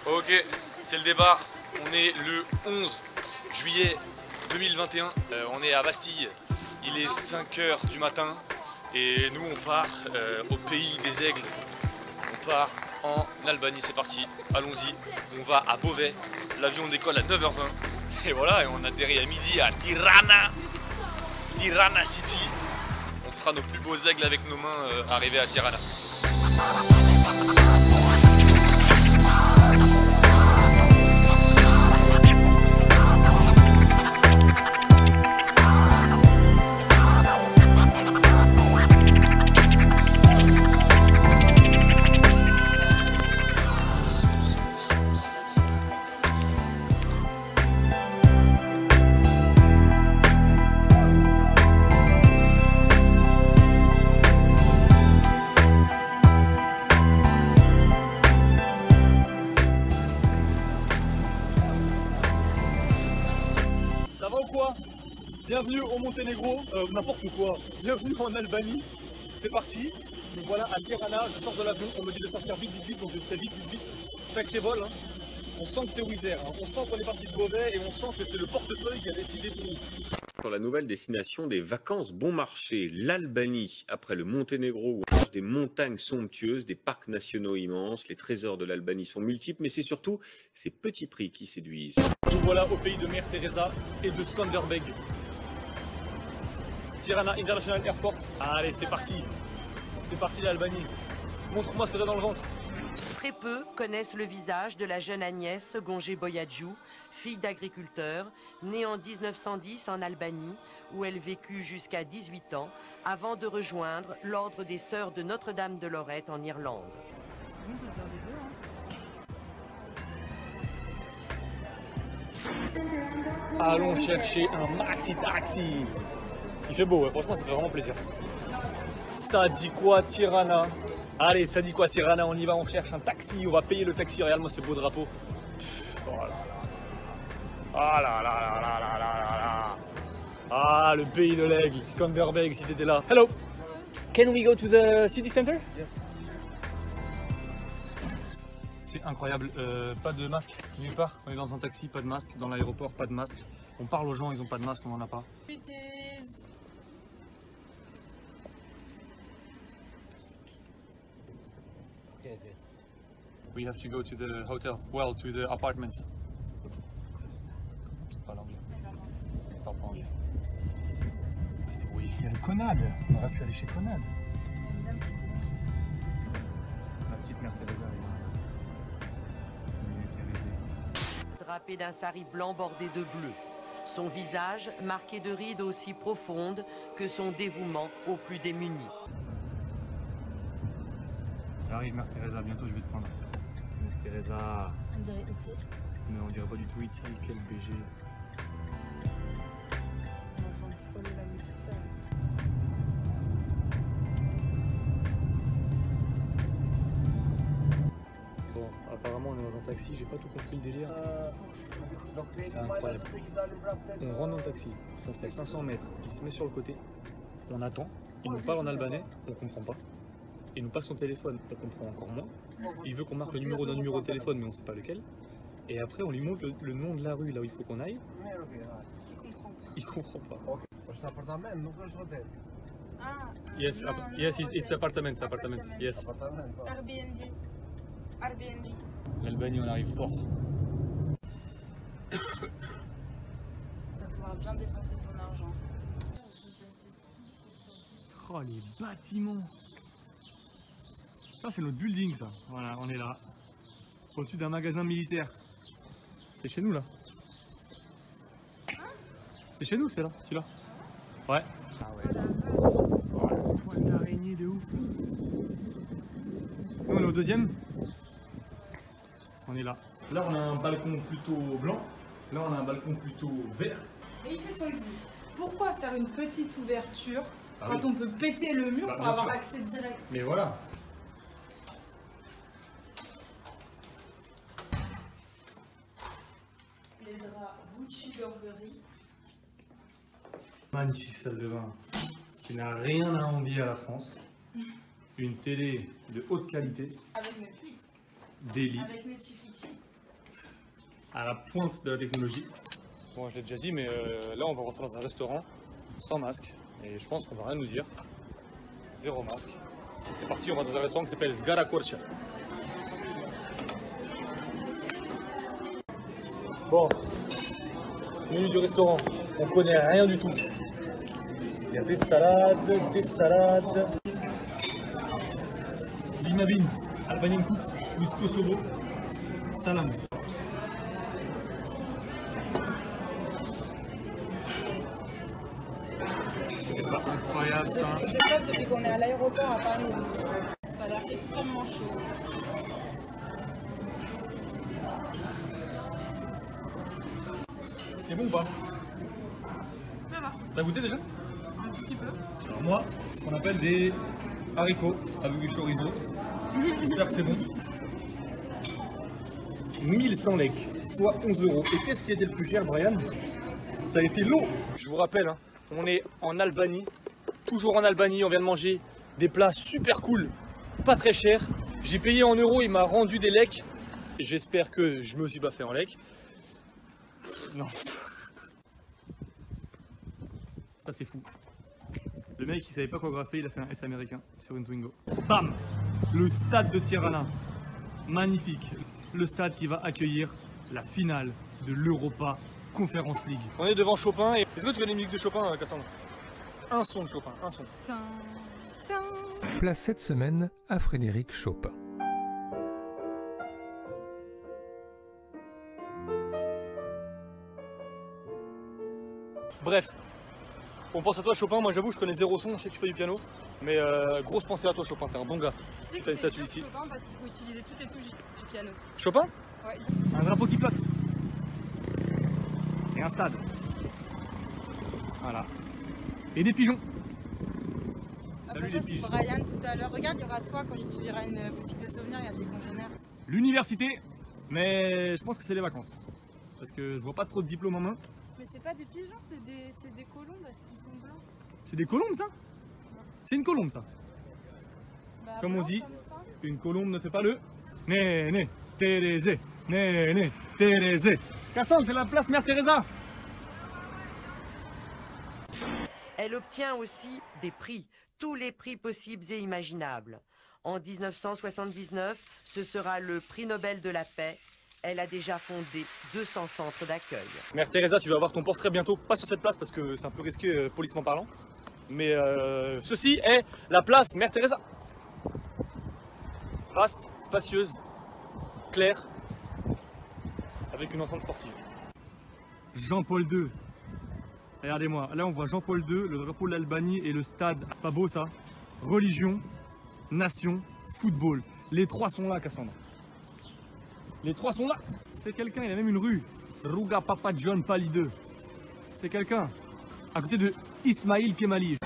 Ok, c'est le départ. On est le 11 juillet 2021. On est à Bastille. Il est 5 h du matin. Et nous, on part au pays des aigles. On part en Albanie. C'est parti. Allons-y. On va à Beauvais. L'avion décolle à 9 h 20. Et voilà, et on atterrit à midi à Tirana. Tirana City. On fera nos plus beaux aigles avec nos mains arrivés à Tirana. Ça va ou quoi? Bienvenue au Monténégro, n'importe quoi. Bienvenue en Albanie. C'est parti. Donc voilà, à Tirana, je sors de l'avion. On me dit de sortir vite, donc je fais vite. Sacré vol, hein. On sent que c'est Wizz Air, hein. On sent qu'on est parti de Beauvais et on sent que c'est le portefeuille qui a décidé de nous. Sur la nouvelle destination des vacances bon marché, l'Albanie, après le Monténégro, où des montagnes somptueuses, des parcs nationaux immenses, les trésors de l'Albanie sont multiples, mais c'est surtout ces petits prix qui séduisent. Nous voilà au pays de Mère Teresa et de Skanderbeg. Tirana International Airport. Allez, c'est parti. C'est parti l'Albanie. Montre-moi ce que t'as dans le ventre. Très peu connaissent le visage de la jeune Agnès Gongé Boyadjou, fille d'agriculteur, née en 1910 en Albanie, où elle vécut jusqu'à 18 ans, avant de rejoindre l'ordre des Sœurs de Notre-Dame de Lorette en Irlande. Allons chercher un maxi taxi. Il fait beau, ouais. Franchement ça fait vraiment plaisir. Ça dit quoi Tirana? Allez, ça dit quoi Tirana? On y va, on cherche un taxi, on va payer le taxi. Regarde-moi ce beau drapeau. Oh là là. Ah là là là là là là là. Ah, le pays de l'aigle, Skanderbeg, si t'étais là. Hello. Can we go to the city center? Yes. C'est incroyable, pas de masque nulle part. On est dans un taxi, pas de masque. Dans l'aéroport, pas de masque. On parle aux gens, ils ont pas de masque, on en a pas. We have to go to the hotel, well, to the apartment. C'est pas l'anglais. Il parle pas anglais. Oui, il y a le Conad. On aurait pu aller chez Conad. La petite Mère Teresa est Drapé d'un sari blanc bordé de bleu. Son visage marqué de rides aussi profondes que son dévouement aux plus démunis. J'arrive, Mère Teresa, bientôt je vais te prendre. Mère Teresa. On dirait E.T. Mais on dirait pas du tout E.T. Quel BG. On est en train de scroller la musique. Bon, apparemment on est dans un taxi, j'ai pas tout compris le délire. C'est incroyable. On rentre dans le taxi, on fait 500 mètres, il se met sur le côté, on attend, il nous parle en albanais, on comprend pas. Il nous passe son téléphone, on comprend encore moins. Il veut qu'on marque le numéro d'un numéro de téléphone, mais on sait pas lequel. Et après on lui montre le nom de la rue là où il faut qu'on aille. Il comprend pas. Ah, Yes, it's apartment, yes. Airbnb. Airbnb. L'Albanie, on arrive fort. Tu vas pouvoir bien dépenser ton argent. Oh, les bâtiments! Ça, c'est notre building, ça. Voilà, on est là. Au-dessus d'un magasin militaire. C'est chez nous, là. C'est chez nous, c'est là, celui-là. Ouais. Ah ouais. Oh, la toile d'araignée de ouf. Nous, on est au deuxième. On est là. Là, on a un balcon plutôt blanc. Là, on a un balcon plutôt vert. Et ils se sont dit, pourquoi faire une petite ouverture Ah quand oui. on peut péter le mur Bah, pour bien avoir sûr. accès direct? Mais voilà. Les draps Gucci Burberry. Magnifique salle de bain qui n'a rien à envier à la France. Une télé de haute qualité. Avec Netflix. Delhi, Avec Netflix. à la pointe de la technologie. Bon, je l'ai déjà dit, mais là, on va rentrer dans un restaurant sans masque. Et je pense qu'on va rien nous dire. Zéro masque. C'est parti, on va dans un restaurant qui s'appelle Zgara Korcha. Bon, menu du restaurant, on connaît rien du tout. Il y a des salades, lima beans, Albanian cooked with Kosovo, salam. C'est pas incroyable ça. J'ai peur depuis qu'on est à l'aéroport à Paris. Ça a l'air extrêmement chaud. C'est bon ou pas? Ça va, T'as goûté déjà? un petit peu. Alors moi, ce qu'on appelle des haricots avec du chorizo. J'espère que c'est bon. 1100 lek, soit 11 €. Et qu'est-ce qui a été le plus cher, Brian? Ça a été l'eau. Je vous rappelle, hein, on est en Albanie, toujours en Albanie. On vient de manger des plats super cool, pas très chers. J'ai payé en euros, il m'a rendu des leks. J'espère que je me suis pas fait en lek. Non. Ça c'est fou. Le mec il savait pas quoi graffer, il a fait un S américain sur une Twingo. Bam! Le stade de Tirana. Magnifique. Le stade qui va accueillir la finale de l'Europa Conference League. On est devant Chopin et... Est-ce que tu connais les musiques de Chopin, Cassandre? Un son de Chopin, un son. Tin, tin. Place cette semaine à Frédéric Chopin. Bref, on pense à toi Chopin, moi j'avoue je connais zéro son, je sais que tu fais du piano, mais grosse pensée à toi Chopin, t'es un bon gars. Tu sais T'as une que c'est statue dur ici. Chopin parce qu'il faut utiliser toutes les touches du piano. Chopin? Ouais. Un drapeau qui flotte. Et un stade. Voilà. Et des pigeons. Salut Après les ça, c'est pigeons. Brian tout à l'heure. Regarde, il y aura toi quand tu verras une boutique de souvenirs, il y a des congénères. L'université, mais je pense que c'est les vacances. Parce que je vois pas trop de diplômes en main. Mais c'est pas des pigeons, c'est des colombes parce qu'ils sont blancs. C'est des colombes ça? C'est une colombe ça. Bah, Comme on blancs dit. comme ça. Une colombe ne fait pas le Néné, Thérésée, Néné, Thérésée. Cassandre, c'est la place Mère Teresa. Elle obtient aussi des prix, tous les prix possibles et imaginables. En 1979, ce sera le prix Nobel de la paix. Elle a déjà fondé 200 centres d'accueil. Mère Teresa, tu vas avoir ton portrait bientôt, pas sur cette place parce que c'est un peu risqué policièrement parlant. Mais ceci est la place Mère Teresa. Vaste, spacieuse, claire, avec une enceinte sportive. Jean-Paul II. Regardez-moi, là on voit Jean-Paul II, le drapeau de l'Albanie et le stade. C'est pas beau ça? Religion, nation, football. Les trois sont là, Cassandre. Les trois sont là. C'est quelqu'un, il y a même une rue. Ruga Papa John Pali 2. C'est quelqu'un. À côté de Ismail Kemali.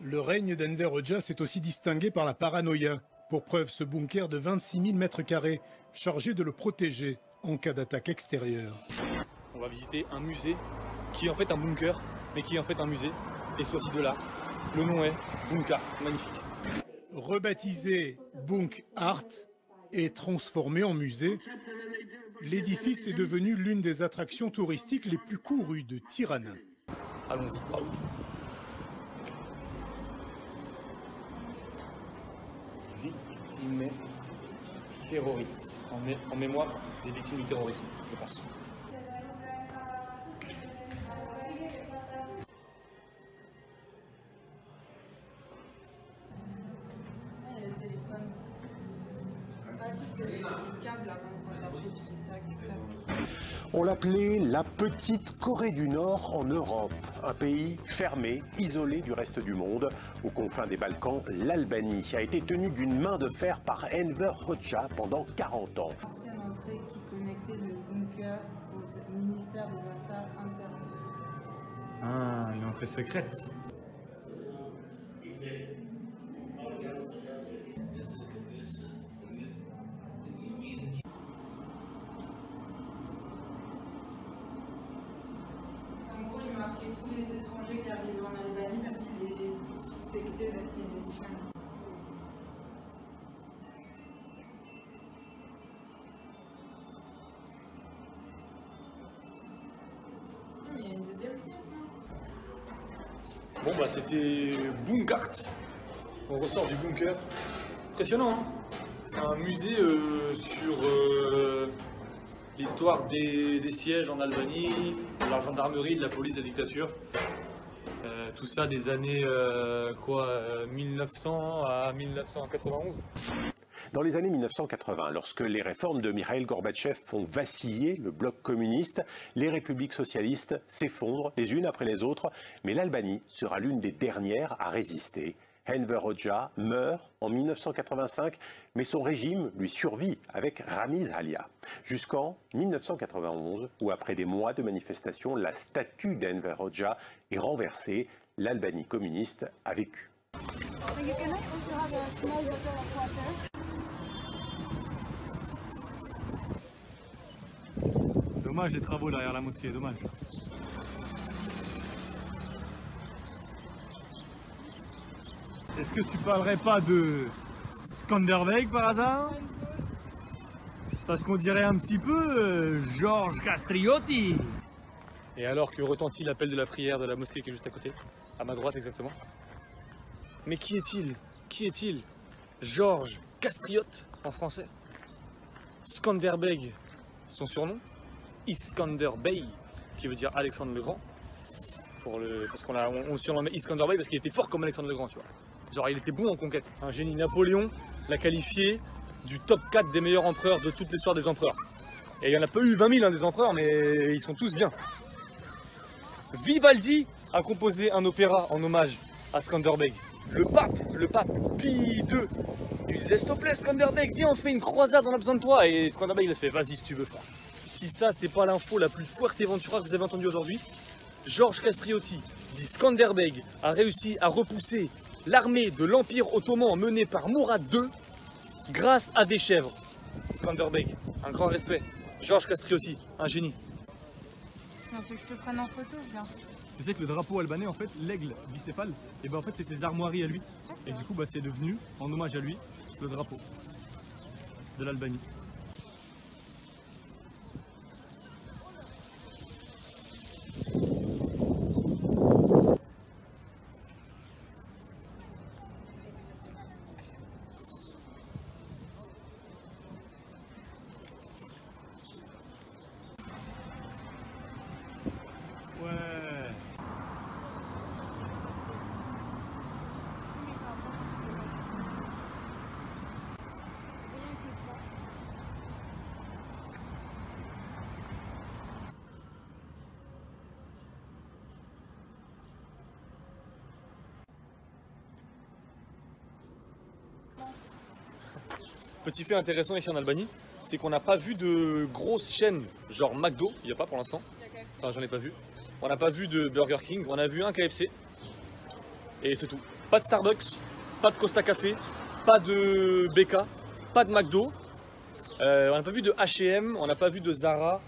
Le règne d'Enver Hoxha s'est aussi distingué par la paranoïa. Pour preuve, ce bunker de 26 000 mètres carrés, chargé de le protéger en cas d'attaque extérieure. On va visiter un musée qui est en fait un bunker, mais qui est en fait un musée. Et c'est aussi de l'art. Le nom est Bunker. Magnifique. Rebaptisé Bunk Art et transformé en musée, l'édifice est devenu l'une des attractions touristiques les plus courues de Tirana. Allons-y. Waouh. Victimes terroristes. En mémoire des victimes du terrorisme, je pense. Il y a le téléphone. Pratique les câbles avant d'appeler du tic-tac, tic-tac. On l'appelait la petite Corée du Nord en Europe, un pays fermé, isolé du reste du monde. Aux confins des Balkans, l'Albanie a été tenue d'une main de fer par Enver Hoxha pendant 40 ans. Ancienne entrée qui connectait le bunker au ministère des Affaires intérieures. Ah, une entrée secrète. En gros, il marquait tous les étrangers qui arrivaient en Albanie parce qu'il est suspecté d'être des espions. Bon bah c'était Bunkart. On ressort du bunker. Impressionnant, hein. C'est un musée sur l'histoire des sièges en Albanie, de la gendarmerie, de la police, de la dictature. Tout ça des années 1900 à 1991. Dans les années 1980, lorsque les réformes de Mikhaïl Gorbatchev font vaciller le bloc communiste, les républiques socialistes s'effondrent les unes après les autres, mais l'Albanie sera l'une des dernières à résister. Enver Hoxha meurt en 1985, mais son régime lui survit avec Ramiz Alia. Jusqu'en 1991, où après des mois de manifestations, la statue d'Enver Hoxha est renversée, l'Albanie communiste a vécu. Dommage les travaux derrière la mosquée, dommage. Est-ce que tu parlerais pas de Skanderbeg par hasard? Parce qu'on dirait un petit peu Georges Castriotti. Et alors que retentit l'appel de la prière de la mosquée qui est juste à côté, à ma droite exactement. Mais qui est-il? Qui est-il? Georges Castriote en français. Skanderbeg, son surnom. Iskander Bey, qui veut dire Alexandre le Grand. Parce qu'on le surnommait Iskander Bey parce qu'il était fort comme Alexandre le Grand, tu vois. Genre il était bon en conquête. Un génie. Napoléon l'a qualifié du top 4 des meilleurs empereurs de toute l'histoire des empereurs. Et il n'y en a pas eu 20 000 hein, des empereurs, mais ils sont tous bien. Vivaldi a composé un opéra en hommage à Skanderbeg. Le pape Pie II, il disait s'il te plaît Skanderbeg, viens on fait une croisade, on a besoin de toi. Et Skanderbeg il a fait vas-y si tu veux frère. Si ça c'est pas l'info la plus Fuerteventura que vous avez entendue aujourd'hui, Georges Castriotti dit Skanderbeg a réussi à repousser l'armée de l'Empire ottoman menée par Mourad II grâce à des chèvres. Skanderbeg, un grand respect. Georges Castriotti, un génie. Non, que je te prenne en photo, viens. Tu sais que le drapeau albanais, en fait, l'aigle bicéphale, et ben en fait c'est ses armoiries à lui. Et du coup bah, c'est devenu, en hommage à lui, le drapeau de l'Albanie. Petit fait intéressant ici en Albanie, c'est qu'on n'a pas vu de grosses chaînes, genre McDo, il n'y a pas pour l'instant, enfin j'en ai pas vu. On n'a pas vu de Burger King, on a vu un KFC, et c'est tout. Pas de Starbucks, pas de Costa Café, pas de BK, pas de McDo, on n'a pas vu de H&M, on n'a pas vu de Zara,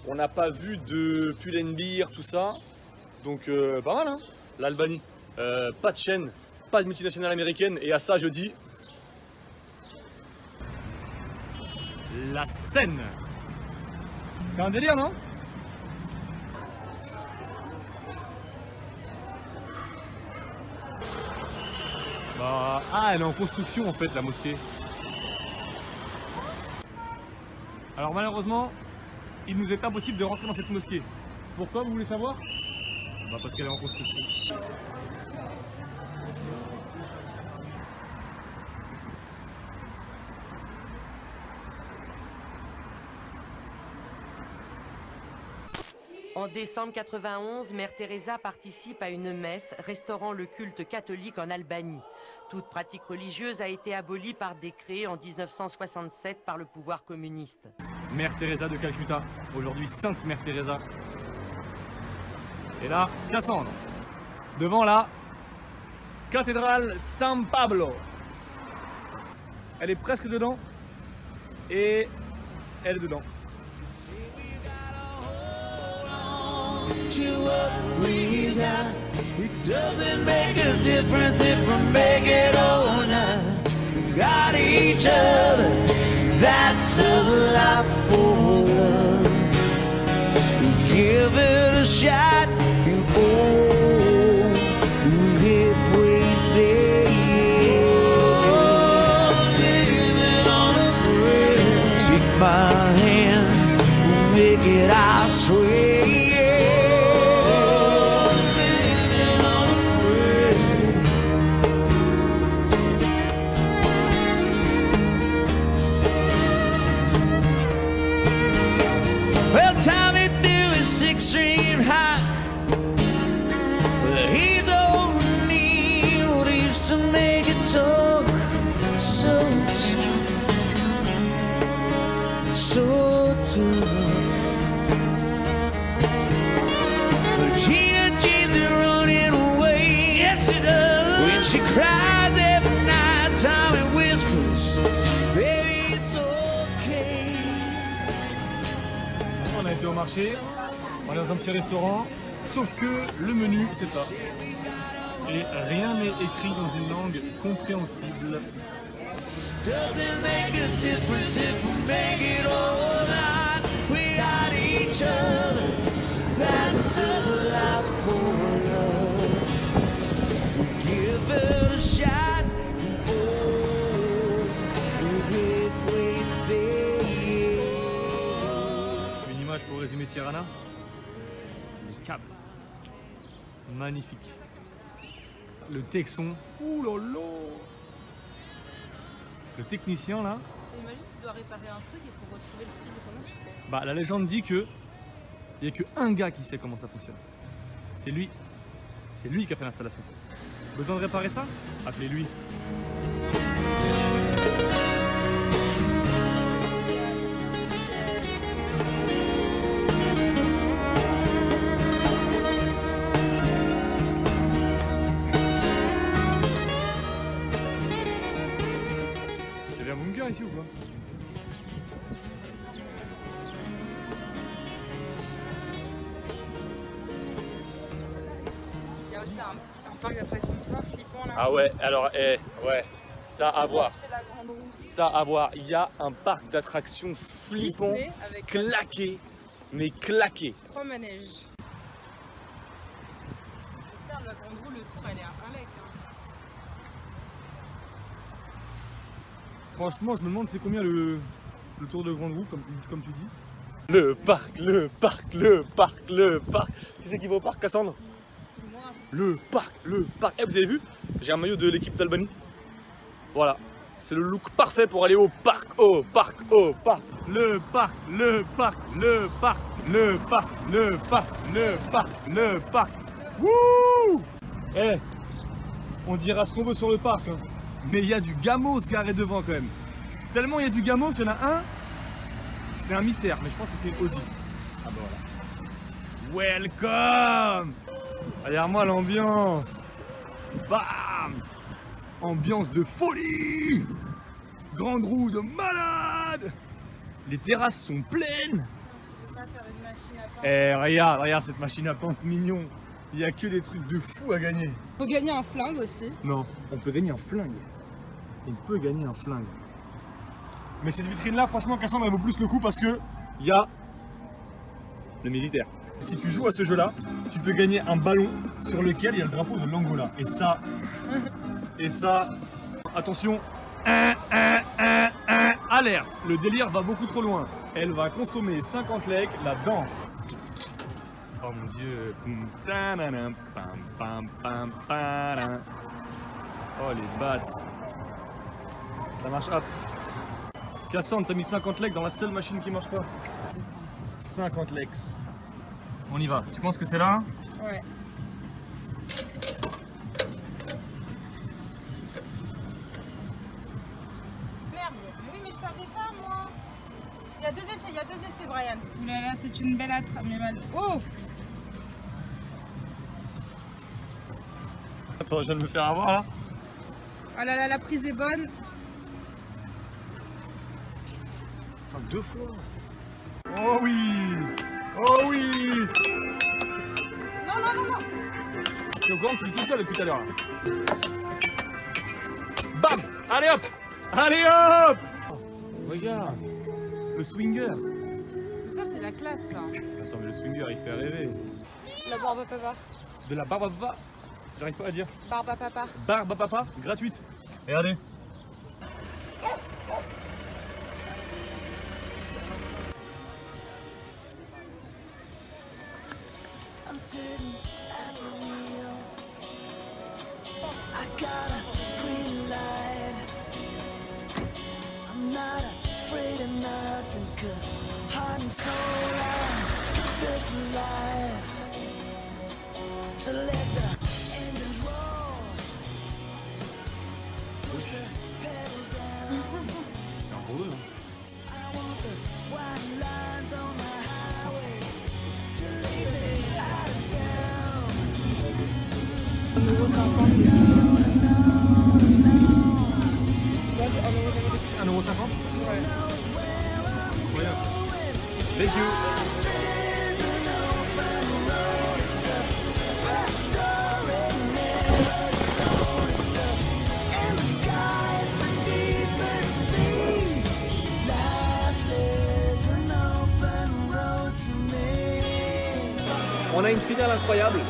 on n'a pas vu de Pull&Bear, tout ça. Donc pas mal hein, l'Albanie. Pas de chaîne, pas de multinationale américaine, et à ça je dis... La Seine. C'est un délire, non? Bah, ah, elle est en construction en fait, la mosquée. Alors malheureusement, il nous est impossible de rentrer dans cette mosquée. Pourquoi, vous voulez savoir? Bah parce qu'elle est en construction. En décembre 91, Mère Teresa participe à une messe restaurant le culte catholique en Albanie. Toute pratique religieuse a été abolie par décret en 1967 par le pouvoir communiste. Mère Teresa de Calcutta, aujourd'hui Sainte Mère Teresa. Et là, Cassandre, devant la cathédrale San Pablo. Elle est presque dedans et elle est dedans. To what we got, it doesn't make a difference if we make it or not. We got each other, that's a lot for love. Give it a shot, you owe. to her. But Gina G's running away, yes she does. When she cries every night, Tommy whispers, baby it's okay. On a été au marché, on est dans un petit restaurant, sauf que le menu c'est ça. Et rien n'est écrit dans une langue compréhensible. Doesn't make a difference if we make it or not. We got each other. That's a lot for love. We give it a shot. Oh, we're halfway there. Une image pour résumer Tirana. Le câble. Magnifique. Le Texon. Ouh là là. Le technicien là. Imagine que tu dois réparer un truc et il faut retrouver le fil. Comment tu fais? Bah la légende dit que il n'y a que un gars qui sait comment ça fonctionne. C'est lui. C'est lui qui a fait l'installation. Besoin de réparer ça? Appelez-lui. Il y avait un bunker ici ou quoi? Il y a aussi un parc d'attractions bizarre, flippant là. Ah ouais, alors ouais, ça à voir. Je fais la grande roue. Ça à voir. Il y a un parc d'attractions flippant, Disney avec claqué, mais claqué. 3 manèges. J'espère que la grande roue, le tour elle est à 1 mec. Franchement, je me demande c'est combien le tour de grande roue, comme tu dis. Le parc, le parc, le parc, le parc. Qui c'est qui va au parc, Cassandre? C'est moi. Le parc, le parc. Eh, vous avez vu? J'ai un maillot de l'équipe d'Albanie. Voilà. C'est le look parfait pour aller au parc, au parc, au parc. Le parc, le parc, le parc, le parc, le parc, le parc, le parc. Wouh! Eh, on dira ce qu'on veut sur le parc, hein. Mais il y a du gamos garé devant quand même. Tellement il y a du gamos, il y en a un. C'est un mystère, mais je pense que c'est Audi. Ah bah voilà. Welcome! Derrière moi l'ambiance. Bam! Ambiance de folie! Grande roue de malade! Les terrasses sont pleines! Je peux pas faire une machine à pain. Eh regarde cette machine à pain, c'est mignon. Il y a que des trucs de fou à gagner. Faut gagner un flingue aussi. Non, on peut gagner un flingue. On peut gagner un flingue. Mais cette vitrine là, franchement, Cassandre, elle vaut plus le coup parce que il y a le militaire. Si tu joues à ce jeu là, tu peux gagner un ballon sur lequel il y a le drapeau de l'Angola. Et ça, attention, alerte, le délire va beaucoup trop loin. Elle va consommer 50 legs là-dedans. Oh mon dieu. Oh les bats. Ça marche, hop. Cassandre, t'as mis 50 legs dans la seule machine qui marche pas. 50 legs. On y va. Tu penses que c'est là? Ouais. Merde. Mais oui, mais je savais pas moi. Il y a 2 essais, Brian. Ouh là là, c'est une belle attrape. Mais mal. Oh! Attends, je viens de me faire avoir là. Ah là là, la prise est bonne. Attends, 2 fois. Oh oui! Oh oui! Non, non, non, non! Je suis au courant que je suis tout seul depuis tout à l'heure. Bam! Allez hop! Allez hop! Regarde! Le swinger! Ça, c'est la classe, ça. Attends, mais le swinger il fait rêver. La barbe à papa. De la barbe à papa? J'arrive pas à dire. Barbe à papa. Barbe à papa, gratuite. Regardez. I'm sitting at the wheel. I got a green light. I'm not afraid of nothing, 'cause heart and soul are built for life. So let the engines roll. Push the pedal down. C'est un gros deux. I want the white lines Ça, c'est 1,50 €. 1,50 €? Ouais. Incroyable. Thank you. On a une finale incroyable.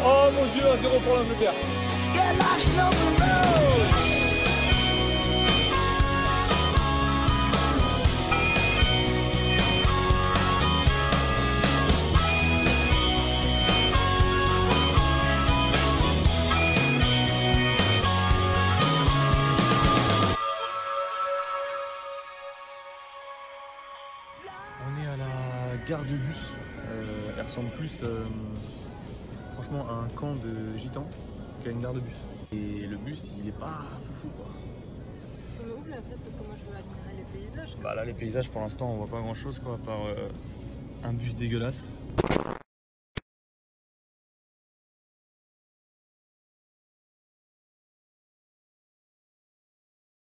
Oh mon Dieu, 1-0 pour l'Angleterre. On est à la gare de bus. Elle ressemble plus franchement à un camp de gitans qu'à une gare de bus. Et le bus, il est pas foufou quoi. Mais ouvre la fenêtre parce que moi je veux admirer les paysages. Bah là les paysages pour l'instant on voit pas grand chose quoi à part un bus dégueulasse.